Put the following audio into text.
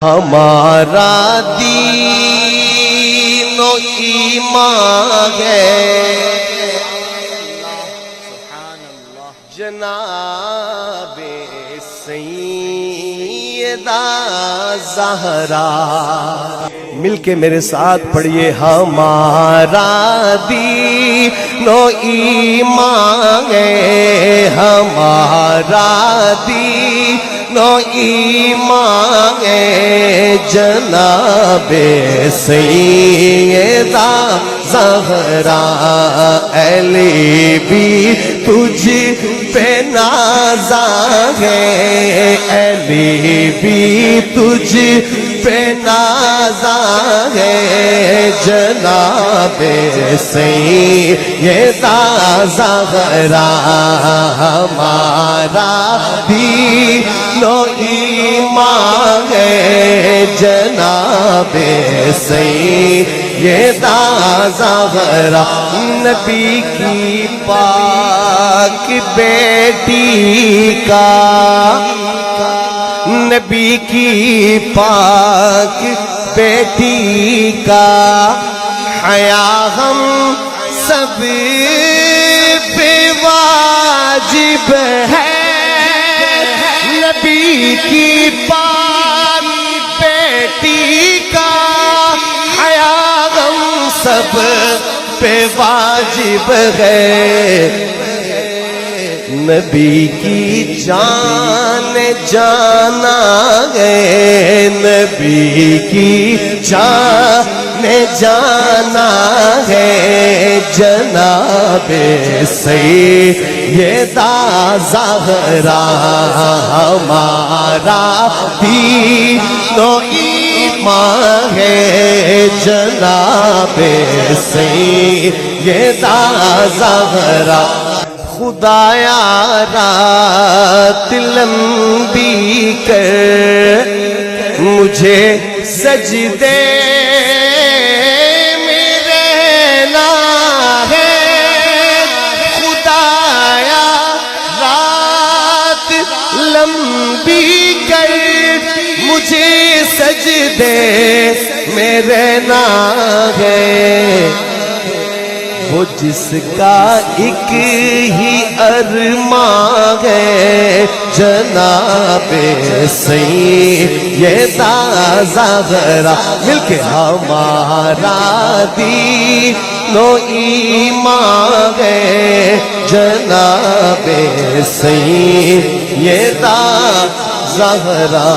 ہمارا دین و ایمان ہے جناب سیدہ زہرا۔ مل کے میرے ساتھ پڑھیے، ہمارا دین و ایمان ہے، ہمارا دین و ایمان ہے جناب سیدہ زہرا۔ علی بھی تجھ پہ نازا ہے، علی بھی تجھ پہ نازا ہے جناب سیدہ زہرا۔ ہمارا دین و ایمان ہے جناب سیدہ زہرا۔ نبی کی پاک بیٹی کا، نبی کی پاک بیٹی کا حیا ہم سب پہ واجب ہے، نبی کی پاک بیٹی کا حیا ہم سب پہ واجب ہے۔ نبی کی جان جانا ہے، نبی کی جان جانا ہے جناب سیدہ زہرا۔ ہمارا دین و ایمان ہے جناب سیدہ زہرا۔ خدایا رات لمبی کر مجھے سجدے میں رہنا ہے، خدایا رات لمبی کر مجھے سجدے میں رہنا ہے۔ وہ جس کا ایک ہی ارمان ہے جناب سیدہ زہرا۔ مل کے ہمارا دین و ایمان ہے جناب سیدہ زہرا۔